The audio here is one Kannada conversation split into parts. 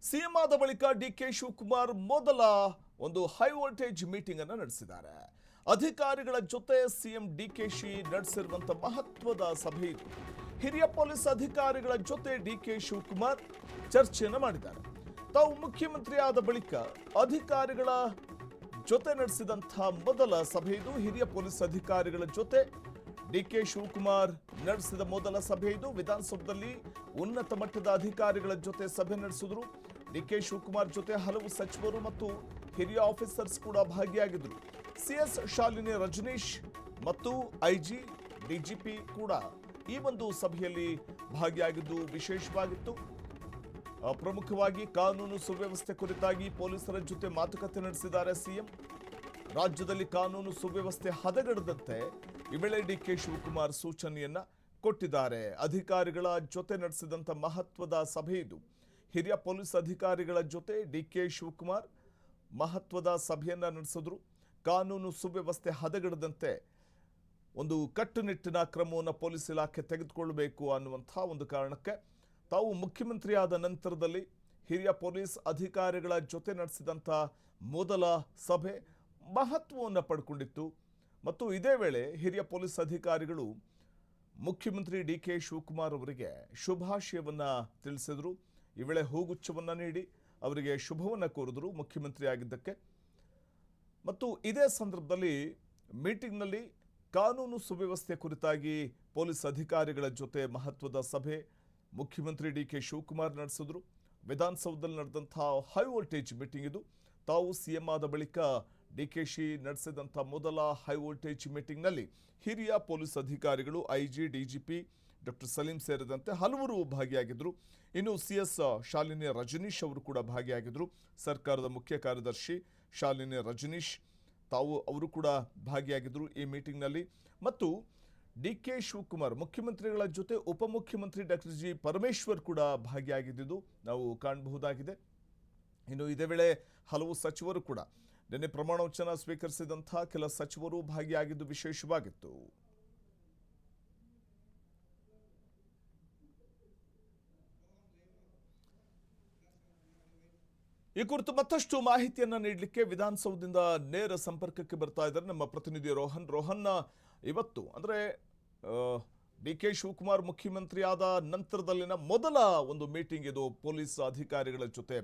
ಸಿಎಂ ಆದ ಬಳಿಕ ಡಿಕೆ ಶಿವಕುಮಾರ್ ಮೊದಲ ಒಂದು ಹೈ ವೋಲ್ಟೇಜ್ ಮೀಟಿಂಗ್ ಅನ್ನು ನಡೆಸಿದ್ದಾರೆ. ಅಧಿಕಾರಿಗಳ ಜೊತೆ ಸಿಎಂ ಡಿಕೆಶಿ ನಡೆಸಿರುವಂತಹ ಮಹತ್ವದ ಸಭೆ ಇದು. ಹಿರಿಯ ಪೊಲೀಸ್ ಅಧಿಕಾರಿಗಳ ಜೊತೆ ಡಿಕೆ ಶಿವಕುಮಾರ್ ಚರ್ಚೆಯನ್ನು ಮಾಡಿದ್ದಾರೆ. ತಾವು ಮುಖ್ಯಮಂತ್ರಿ ಆದ ಬಳಿಕ ಅಧಿಕಾರಿಗಳ ಜೊತೆ ನಡೆಸಿದಂತಹ ಮೊದಲ ಸಭೆ ಇದು. ಹಿರಿಯ ಪೊಲೀಸ್ ಅಧಿಕಾರಿಗಳ ಜೊತೆ ಡಿಕೆ ಶಿವಕುಮಾರ್ ನಡೆಸಿದ ಮೊದಲ ಸಭೆ ಇದು. ವಿಧಾನಸೌಧದಲ್ಲಿ ಉನ್ನತ ಮಟ್ಟದ ಅಧಿಕಾರಿಗಳ ಜೊತೆ ಸಭೆ ನಡೆಸಿದ್ರು. ಡಿಕೆ ಶಿವಕುಮಾರ್ ಜೊತೆ ಹಲವು ಸಚಿವರು ಮತ್ತು ಹಿರಿಯ ಆಫೀಸರ್ಸ್ ಕೂಡ ಭಾಗಿಯಾಗಿದ್ರು. ಸಿಎಸ್ ಶಾಲಿನಿ ರಜನೀಶ್ ಮತ್ತು ಐಜಿ ಡಿಜಿಪಿ ಕೂಡ ಈ ಒಂದು ಸಭೆಯಲ್ಲಿ ಭಾಗಿಯಾಗಿದ್ದು ವಿಶೇಷವಾಗಿತ್ತು. ಪ್ರಮುಖವಾಗಿ ಕಾನೂನು ಸುವ್ಯವಸ್ಥೆ ಕುರಿತಾಗಿ ಪೊಲೀಸರ ಜೊತೆ ಮಾತುಕತೆ ನಡೆಸಿದ್ದಾರೆ ಸಿಎಂ. ರಾಜ್ಯದಲ್ಲಿ ಕಾನೂನು ಸುವ್ಯವಸ್ಥೆ ಹದಗೆಡದಂತೆ ಈ ವೇಳೆ ಡಿಕೆ ಶಿವಕುಮಾರ್ ಸೂಚನೆಯನ್ನ ಕೊಟ್ಟಿದ್ದಾರೆ. ಅಧಿಕಾರಿಗಳ ಜೊತೆ ನಡೆಸಿದಂತ ಮಹತ್ವದ ಸಭೆ ಇದು. ಹಿರಿಯ ಪೊಲೀಸ್ ಅಧಿಕಾರಿಗಳ ಜೊತೆ ಡಿಕೆ ಶಿವಕುಮಾರ್ ಮಹತ್ವದ ಸಭೆಯನ್ನ ನಡೆಸಿದ್ರು. ಕಾನೂನು ಸುವ್ಯವಸ್ಥೆ ಹದಗೆಡದಂತೆ ಒಂದು ಕಟ್ಟುನಿಟ್ಟಿನ ಕ್ರಮವನ್ನು ಪೊಲೀಸ್ ಇಲಾಖೆ ತೆಗೆದುಕೊಳ್ಳಬೇಕು ಅನ್ನುವಂತಹ ಒಂದು ಕಾರಣಕ್ಕೆ ತಾವು ಮುಖ್ಯಮಂತ್ರಿ ಆದ ನಂತರದಲ್ಲಿ ಹಿರಿಯ ಪೊಲೀಸ್ ಅಧಿಕಾರಿಗಳ ಜೊತೆ ನಡೆಸಿದಂಥ ಮೊದಲ ಸಭೆ ಮಹತ್ವವನ್ನು ಪಡ್ಕೊಂಡಿತ್ತು. ಮತ್ತು ಇದೇ ವೇಳೆ ಹಿರಿಯ ಪೊಲೀಸ್ ಅಧಿಕಾರಿಗಳು ಮುಖ್ಯಮಂತ್ರಿ ಡಿಕೆ ಶಿವಕುಮಾರ್ ಅವರಿಗೆ ಶುಭಾಶಯವನ್ನ ತಿಳಿಸಿದರು. ಈ ವೇಳೆ ಹೂಗುಚ್ಛವನ್ನ ನೀಡಿ ಅವರಿಗೆ ಶುಭವನ್ನ ಕೋರಿದ್ರು ಮುಖ್ಯಮಂತ್ರಿ ಆಗಿದ್ದಕ್ಕೆ. ಮತ್ತು ಇದೇ ಸಂದರ್ಭದಲ್ಲಿ ಮೀಟಿಂಗ್ನಲ್ಲಿ ಕಾನೂನು ಸುವ್ಯವಸ್ಥೆ ಕುರಿತಾಗಿ ಪೊಲೀಸ್ ಅಧಿಕಾರಿಗಳ ಜೊತೆ ಮಹತ್ವದ ಸಭೆ ಮುಖ್ಯಮಂತ್ರಿ ಡಿಕೆ ಶಿವಕುಮಾರ್ ನಡೆಸಿದ್ರು. ವಿಧಾನಸೌಧದಲ್ಲಿ ನಡೆದಂತಹ ಹೈ ವೋಲ್ಟೇಜ್ ಮೀಟಿಂಗ್ ಇದು. ತಾವು ಸಿಎಂ ಆದ ಬಳಿಕ ಡಿಕೆಶಿ ನಡೆಸಿದಂಥ ಮೊದಲ ಹೈ ವೋಲ್ಟೇಜ್ ಮೀಟಿಂಗ್ನಲ್ಲಿ ಹಿರಿಯ ಪೊಲೀಸ್ ಅಧಿಕಾರಿಗಳು ಐಜಿ ಡಿಜಿಪಿ ಡಾಕ್ಟರ್ ಸಲೀಂ ಸೇರಿದಂತೆ ಹಲವರು ಭಾಗಿಯಾಗಿದ್ದರು. ಇನ್ನು ಸಿಎಸ್ ಶಾಲಿನಿ ರಜನೀಶ್ ಅವರು ಕೂಡ ಭಾಗಿಯಾಗಿದ್ದರು. ಸರ್ಕಾರದ ಮುಖ್ಯ ಕಾರ್ಯದರ್ಶಿ ಶಾಲಿನಿ ರಜನೀಶ್ ಅವರು ಕೂಡ ಭಾಗಿಯಾಗಿದ್ದರು ಈ ಮೀಟಿಂಗ್ನಲ್ಲಿ. ಮತ್ತು ಡಿಕೆ ಶಿವಕುಮಾರ್ ಮುಖ್ಯಮಂತ್ರಿಗಳ ಜೊತೆ ಉಪಮುಖ್ಯಮಂತ್ರಿ ಡಾಕ್ಟರ್ ಜಿ ಪರಮೇಶ್ವರ್ ಕೂಡ ಭಾಗಿಯಾಗಿದ್ದು ನಾವು ಕಾಣಬಹುದಾಗಿದೆ. ಇನ್ನು ಇದೇ ವೇಳೆ ಹಲವು ಸಚಿವರು ಕೂಡ ನಿನ್ನೆ ಪ್ರಮಾಣ ವಚನ ಸ್ವೀಕರಿಸಿದಂತಹ ಕೆಲ ಸಚಿವರು ಭಾಗಿಯಾಗಿದ್ದು ವಿಶೇಷವಾಗಿತ್ತು. ಈ ಕುರಿತು ಮತ್ತಷ್ಟು ಮಾಹಿತಿಯನ್ನ ನೀಡಲಿಕ್ಕೆ ವಿಧಾನಸೌಧದಿಂದ ನೇರ ಸಂಪರ್ಕಕ್ಕೆ ಬರ್ತಾ ಇದ್ದಾರೆ ನಮ್ಮ ಪ್ರತಿನಿಧಿ ರೋಹನ್. ಇವತ್ತು ಅಂದ್ರೆ ಡಿಕೆ ಶಿವಕುಮಾರ್ ಮುಖ್ಯಮಂತ್ರಿ ಆದ ನಂತರದಲ್ಲಿನ ಮೊದಲ ಒಂದು ಮೀಟಿಂಗ್ ಇದು ಪೊಲೀಸ್ ಅಧಿಕಾರಿಗಳ ಜೊತೆ.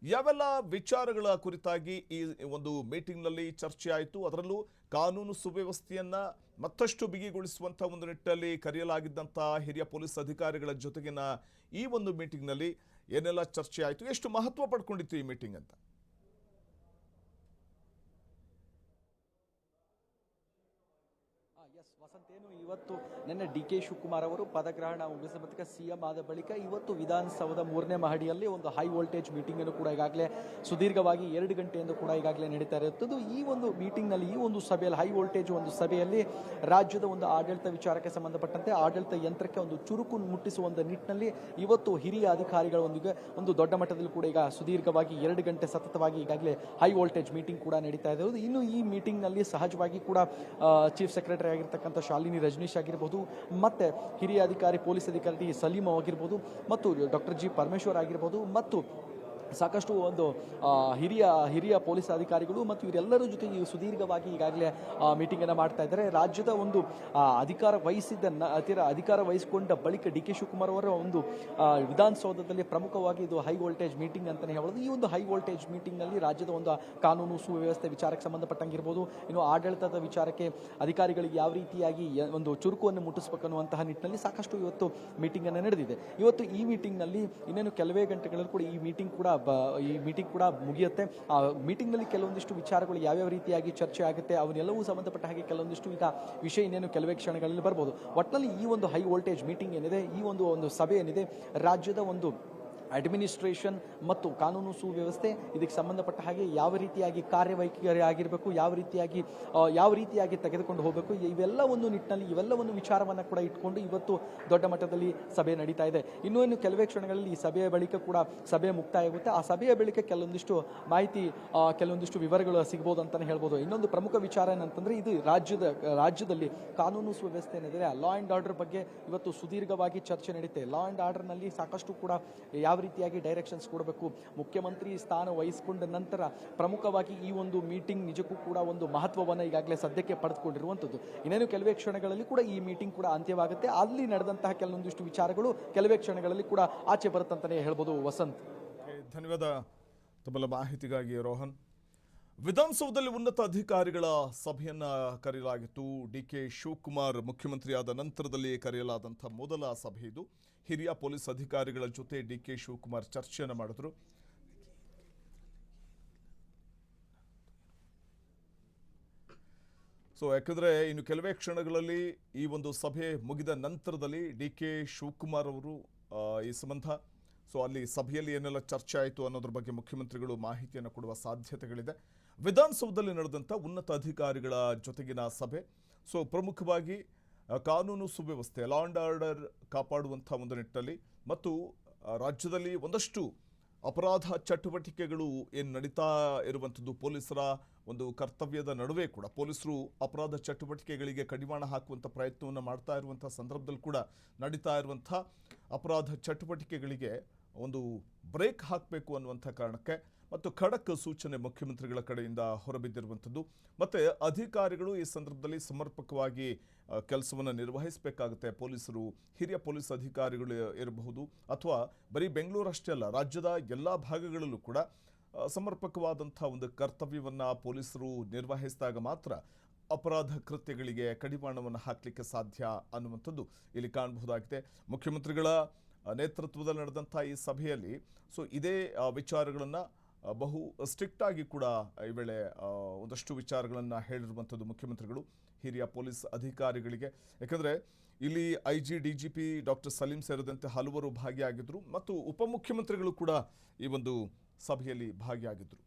ಯಾವೆಲ್ಲ ವಿಚಾರಗಳ ಕುರಿತಾಗಿ ಈ ಒಂದು ಮೀಟಿಂಗ್ನಲ್ಲಿ ಚರ್ಚೆ ಆಯಿತು? ಅದರಲ್ಲೂ ಕಾನೂನು ಸುವ್ಯವಸ್ಥೆಯನ್ನ ಮತ್ತಷ್ಟು ಬಿಗಿಗೊಳಿಸುವಂಥ ಒಂದು ನಿಟ್ಟಿನಲ್ಲಿ ಕರೆಯಲಾಗಿದ್ದಂಥ ಹಿರಿಯ ಪೊಲೀಸ್ ಅಧಿಕಾರಿಗಳ ಜೊತೆಗಿನ ಈ ಒಂದು ಮೀಟಿಂಗ್ನಲ್ಲಿ ಏನೆಲ್ಲ ಚರ್ಚೆ ಆಯಿತು, ಎಷ್ಟು ಮಹತ್ವ ಪಡ್ಕೊಂಡಿತ್ತು ಈ ಮೀಟಿಂಗ್ ಅಂತ? ವಸಂತೇನು ಇವತ್ತು ನಿನ್ನೆ ಡಿಕೆ ಶಿವಕುಮಾರ್ ಅವರು ಪದಗ್ರಹಣ ಮುಗಿಸಿದ ಬಳಿಕ ಸಿಎಂ ಆದ ಬಳಿಕ ಇವತ್ತು ವಿಧಾನಸೌಧ 3ನೇ ಮಹಡಿಯಲ್ಲಿ ಒಂದು ಹೈ ವೋಲ್ಟೇಜ್ ಮೀಟಿಂಗ್ ಅನ್ನು ಕೂಡ ಈಗಾಗಲೇ ಸುದೀರ್ಘವಾಗಿ 2 ಗಂಟೆಯಿಂದ ಕೂಡ ಈಗಾಗಲೇ ನಡೀತಾ ಇರುತ್ತದೆ. ಈ ಒಂದು ಮೀಟಿಂಗ್ನಲ್ಲಿ ಈ ಒಂದು ಸಭೆಯಲ್ಲಿ ಹೈ ವೋಲ್ಟೇಜ್ ಒಂದು ಸಭೆಯಲ್ಲಿ ರಾಜ್ಯದ ಒಂದು ಆಡಳಿತ ವಿಚಾರಕ್ಕೆ ಸಂಬಂಧಪಟ್ಟಂತೆ ಆಡಳಿತ ಯಂತ್ರಕ್ಕೆ ಒಂದು ಚುರುಕು ಮುಟ್ಟಿಸುವ ಒಂದು ನಿಟ್ಟಿನಲ್ಲಿ ಇವತ್ತು ಹಿರಿಯ ಅಧಿಕಾರಿಗಳೊಂದಿಗೆ ಒಂದು ದೊಡ್ಡ ಮಟ್ಟದಲ್ಲಿ ಕೂಡ ಈಗ ಸುದೀರ್ಘವಾಗಿ 2 ಗಂಟೆ ಸತತವಾಗಿ ಈಗಾಗಲೇ ಹೈ ವೋಲ್ಟೇಜ್ ಮೀಟಿಂಗ್ ಕೂಡ ನಡೀತಾ ಇರೋದು. ಇನ್ನು ಈ ಮೀಟಿಂಗ್ನಲ್ಲಿ ಸಹಜವಾಗಿ ಕೂಡ ಚೀಫ್ ಸೆಕ್ರೆಟರಿ ಆಗಿರ್ತಕ್ಕಂಥ ಶಾಲಿನಿ ರಜನೀಶ್ ಆಗಿರ್ಬೋದು, ಮತ್ತೆ ಹಿರಿಯ ಅಧಿಕಾರಿ ಪೊಲೀಸ್ ಅಧಿಕಾರಿ ಸಲೀಂ ಆಗಿರ್ಬೋದು, ಮತ್ತು ಡಾಕ್ಟರ್ ಜಿ ಪರಮೇಶ್ವರ್ ಆಗಿರ್ಬೋದು, ಮತ್ತು ಸಾಕಷ್ಟು ಒಂದು ಹಿರಿಯ ಪೊಲೀಸ್ ಅಧಿಕಾರಿಗಳು ಮತ್ತು ಇವರೆಲ್ಲರ ಜೊತೆ ಸುದೀರ್ಘವಾಗಿ ಈಗಾಗಲೇ ಮೀಟಿಂಗನ್ನು ಮಾಡ್ತಾ ಇದ್ದಾರೆ. ರಾಜ್ಯದ ಒಂದು ಅಧಿಕಾರ ವಹಿಸಿಕೊಂಡ ಬಳಿಕ ಡಿಕೆ ಶಿವಕುಮಾರ್ ಅವರ ಒಂದು ವಿಧಾನಸೌಧದಲ್ಲಿ ಪ್ರಮುಖವಾಗಿ ಇದು ಹೈ ವೋಲ್ಟೇಜ್ ಮೀಟಿಂಗ್ ಅಂತಲೇ ಹೇಳೋದು. ಈ ಒಂದು ಹೈ ವೋಲ್ಟೇಜ್ ಮೀಟಿಂಗ್ನಲ್ಲಿ ರಾಜ್ಯದ ಒಂದು ಕಾನೂನು ಸುವ್ಯವಸ್ಥೆ ವಿಚಾರಕ್ಕೆ ಸಂಬಂಧಪಟ್ಟಂಗಿರ್ಬೋದು, ಇನ್ನು ಆಡಳಿತದ ವಿಚಾರಕ್ಕೆ ಅಧಿಕಾರಿಗಳಿಗೆ ಯಾವ ರೀತಿಯಾಗಿ ಒಂದು ಚುರುಕನ್ನು ಮುಟ್ಟಿಸಬೇಕು ಅನ್ನುವಂತಹ ನಿಟ್ಟಿನಲ್ಲಿ ಸಾಕಷ್ಟು ಇವತ್ತು ಮೀಟಿಂಗನ್ನು ನಡೆದಿದೆ. ಇವತ್ತು ಈ ಮೀಟಿಂಗ್ನಲ್ಲಿ ಇನ್ನೇನು ಕೆಲವೇ ಗಂಟೆಗಳಲ್ಲಿ ಕೂಡ ಈ ಮೀಟಿಂಗ್ ಕೂಡ ಮುಗಿಯುತ್ತೆ. ಆ ಮೀಟಿಂಗ್ನಲ್ಲಿ ಕೆಲವೊಂದಿಷ್ಟು ವಿಚಾರಗಳು ಯಾವ್ಯಾವ ರೀತಿಯಾಗಿ ಚರ್ಚೆ ಆಗುತ್ತೆ ಅವನ್ನೆಲ್ಲವೂ ಸಂಬಂಧಪಟ್ಟ ಹಾಗೆ ಕೆಲವೊಂದಿಷ್ಟು ಈಗ ವಿಷಯ ಇನ್ನೇನು ಕೆಲವೇ ಕ್ಷಣಗಳಲ್ಲಿ ಬರ್ಬೋದು. ಒಟ್ಟಿನಲ್ಲಿ ಈ ಒಂದು ಹೈ ವೋಲ್ಟೇಜ್ ಮೀಟಿಂಗ್ ಏನಿದೆ, ಈ ಒಂದು ಸಭೆ ಏನಿದೆ, ರಾಜ್ಯದ ಒಂದು ಅಡ್ಮಿನಿಸ್ಟ್ರೇಷನ್ ಮತ್ತು ಕಾನೂನು ಸುವ್ಯವಸ್ಥೆ ಇದಕ್ಕೆ ಸಂಬಂಧಪಟ್ಟ ಹಾಗೆ ಯಾವ ರೀತಿಯಾಗಿ ಕಾರ್ಯವೈಖರಿ ಆಗಿರಬೇಕು, ಯಾವ ರೀತಿಯಾಗಿ ತೆಗೆದುಕೊಂಡು ಹೋಗಬೇಕು, ಇವೆಲ್ಲ ಒಂದು ನಿಟ್ಟಿನಲ್ಲಿ ಇವೆಲ್ಲ ಒಂದು ವಿಚಾರವನ್ನು ಕೂಡ ಇಟ್ಕೊಂಡು ಇವತ್ತು ದೊಡ್ಡ ಮಟ್ಟದಲ್ಲಿ ಸಭೆ ನಡೀತಾ ಇದೆ. ಇನ್ನೂ ಕೆಲವೇ ಕ್ಷಣಗಳಲ್ಲಿ ಈ ಸಭೆಯ ಬಳಿಕ ಕೂಡ ಸಭೆ ಮುಕ್ತಾಯ ಆಗುತ್ತೆ. ಆ ಸಭೆಯ ಬಳಿಕ ಕೆಲವೊಂದಿಷ್ಟು ಮಾಹಿತಿ, ಕೆಲವೊಂದಿಷ್ಟು ವಿವರಗಳು ಸಿಗ್ಬೋದು ಅಂತಲೇ ಹೇಳ್ಬೋದು. ಇನ್ನೊಂದು ಪ್ರಮುಖ ವಿಚಾರ ಏನಂತಂದರೆ, ಇದು ರಾಜ್ಯದಲ್ಲಿ ಕಾನೂನು ಸುವ್ಯವಸ್ಥೆ ಏನಿದೆ, ಲಾ ಆ್ಯಂಡ್ ಆರ್ಡರ್ ಬಗ್ಗೆ ಇವತ್ತು ಸುದೀರ್ಘವಾಗಿ ಚರ್ಚೆ ನಡೀತೆ. ಲಾ ಆ್ಯಂಡ್ ಆರ್ಡರ್ನಲ್ಲಿ ಸಾಕಷ್ಟು ಕೂಡ ಯಾವ ರೀತಿಯಾಗಿ ಡೈರೆಕ್ಷನ್ಸ್ ಕೊಡಬೇಕು. ಮುಖ್ಯಮಂತ್ರಿ ಸ್ಥಾನ ವಹಿಸಿಕೊಂಡ ನಂತರ ಪ್ರಮುಖವಾಗಿ ಈ ಒಂದು ಮೀಟಿಂಗ್ ನಿಜಕ್ಕೂ ಕೂಡ ಒಂದು ಮಹತ್ವವನ್ನು ಈಗಾಗಲೇ ಸದ್ಯಕ್ಕೆ ಪಡೆದುಕೊಂಡಿರುವಂಥದ್ದು. ಇನ್ನೇನು ಕೆಲವೇ ಕ್ಷಣಗಳಲ್ಲಿ ಕೂಡ ಈ ಮೀಟಿಂಗ್ ಕೂಡ ಅಂತ್ಯವಾಗುತ್ತೆ. ಅಲ್ಲಿ ನಡೆದಂತಹ ಕೆಲವೊಂದಿಷ್ಟು ವಿಚಾರಗಳು ಕೆಲವೇ ಕ್ಷಣಗಳಲ್ಲಿ ಕೂಡ ಆಚೆ ಬರುತ್ತಂತಾನೆ ಹೇಳ್ಬೋದು. ವಸಂತ್, ಧನ್ಯವಾದ ತಮ್ಮ ಮಾಹಿತಿಗಾಗಿ ರೋಹನ್. ವಿಧಾನಸೌಧದಲ್ಲಿ ಉನ್ನತ ಅಧಿಕಾರಿಗಳ ಸಭೆಯನ್ನ ಕರೆಯಲಾಗಿತ್ತು. ಡಿಕೆ ಶಿವಕುಮಾರ್ ಮುಖ್ಯಮಂತ್ರಿಯಾದ ನಂತರದಲ್ಲಿ ಕರೆಯಲಾದಂಥ ಮೊದಲ ಸಭೆ ಇದು. ಹಿರಿಯ ಪೊಲೀಸ್ ಅಧಿಕಾರಿಗಳ ಜೊತೆ ಡಿಕೆ ಶಿವಕುಮಾರ್ ಚರ್ಚೆಯನ್ನು ಮಾಡಿದ್ರು. ಯಾಕಂದ್ರೆ ಇನ್ನು ಕೆಲವೇ ಕ್ಷಣಗಳಲ್ಲಿ ಈ ಒಂದು ಸಭೆ ಮುಗಿದ ನಂತರದಲ್ಲಿ ಡಿಕೆ ಶಿವಕುಮಾರ್ ಅವರು ಈ ಸಂಬಂಧ ಅಲ್ಲಿ ಸಭೆಯಲ್ಲಿ ಏನೆಲ್ಲ ಚರ್ಚೆ ಆಯಿತು ಅನ್ನೋದ್ರ ಬಗ್ಗೆ ಮುಖ್ಯಮಂತ್ರಿಗಳು ಮಾಹಿತಿಯನ್ನು ಕೊಡುವ ಸಾಧ್ಯತೆಗಳಿದೆ. ವಿಧಾನಸೌಧದಲ್ಲಿ ನಡೆದಂಥ ಉನ್ನತ ಅಧಿಕಾರಿಗಳ ಜೊತೆಗಿನ ಸಭೆ ಪ್ರಮುಖವಾಗಿ ಕಾನೂನು ಸುವ್ಯವಸ್ಥೆ, ಲಾ ಆ್ಯಂಡ್ ಆರ್ಡರ್ ಕಾಪಾಡುವಂಥ ಒಂದು ನಿಟ್ಟಿನಲ್ಲಿ ಮತ್ತು ರಾಜ್ಯದಲ್ಲಿ ಒಂದಷ್ಟು ಅಪರಾಧ ಚಟುವಟಿಕೆಗಳು ಏನು ನಡೀತಾ ಇರುವಂಥದ್ದು, ಪೊಲೀಸರ ಒಂದು ಕರ್ತವ್ಯದ ನಡುವೆ ಕೂಡ ಪೊಲೀಸರು ಅಪರಾಧ ಚಟುವಟಿಕೆಗಳಿಗೆ ಕಡಿವಾಣ ಹಾಕುವಂಥ ಪ್ರಯತ್ನವನ್ನು ಮಾಡ್ತಾ ಇರುವಂಥ ಸಂದರ್ಭದಲ್ಲಿ ಕೂಡ ನಡೀತಾ ಇರುವಂಥ ಅಪರಾಧ ಚಟುವಟಿಕೆಗಳಿಗೆ ಒಂದು ಬ್ರೇಕ್ ಹಾಕಬೇಕು ಅನ್ನುವಂಥ ಕಾರಣಕ್ಕೆ ಮತ್ತು ಖಡಕ್ ಸೂಚನೆ ಮುಖ್ಯಮಂತ್ರಿಗಳ ಕಡೆಯಿಂದ ಹೊರಬಿದ್ದಿರುವಂಥದ್ದು. ಮತ್ತು ಅಧಿಕಾರಿಗಳು ಈ ಸಂದರ್ಭದಲ್ಲಿ ಸಮರ್ಪಕವಾಗಿ ಕೆಲಸವನ್ನು ನಿರ್ವಹಿಸಬೇಕಾಗುತ್ತೆ. ಪೊಲೀಸರು, ಹಿರಿಯ ಪೊಲೀಸ್ ಅಧಿಕಾರಿಗಳು ಇರಬಹುದು ಅಥವಾ ಬರೀ ಬೆಂಗಳೂರು ಅಷ್ಟೇ ಅಲ್ಲ, ರಾಜ್ಯದ ಎಲ್ಲ ಭಾಗಗಳಲ್ಲೂ ಕೂಡ ಸಮರ್ಪಕವಾದಂಥ ಒಂದು ಕರ್ತವ್ಯವನ್ನು ಪೊಲೀಸರು ನಿರ್ವಹಿಸಿದಾಗ ಮಾತ್ರ ಅಪರಾಧ ಕೃತ್ಯಗಳಿಗೆ ಕಡಿವಾಣವನ್ನು ಹಾಕಲಿಕ್ಕೆ ಸಾಧ್ಯ ಅನ್ನುವಂಥದ್ದು ಇಲ್ಲಿ ಕಾಣಬಹುದಾಗಿದೆ. ಮುಖ್ಯಮಂತ್ರಿಗಳ ನೇತೃತ್ವದಲ್ಲಿ ನಡೆದಂಥ ಈ ಸಭೆಯಲ್ಲಿ ಇದೇ ವಿಚಾರಗಳನ್ನು ಬಹು ಸ್ಟ್ರಿಕ್ಟ್ ಆಗಿ ಕೂಡ ಈ ವೇಳೆ ಒಂದಷ್ಟು ವಿಚಾರಗಳನ್ನು ಹೇಳಿರುವಂಥದ್ದು ಮುಖ್ಯಮಂತ್ರಿಗಳು ಹಿರಿಯ ಪೊಲೀಸ್ ಅಧಿಕಾರಿಗಳಿಗೆ. ಯಾಕಂದರೆ ಇಲ್ಲಿ IG, DGP ಡಾಕ್ಟರ್ ಸಲೀಂ ಸೇರಿದಂತೆ ಹಲವರು ಭಾಗಿಯಾಗಿದ್ದರು ಮತ್ತು ಉಪಮುಖ್ಯಮಂತ್ರಿಗಳು ಕೂಡ ಈ ಒಂದು ಸಭೆಯಲ್ಲಿ ಭಾಗಿಯಾಗಿದ್ದರು.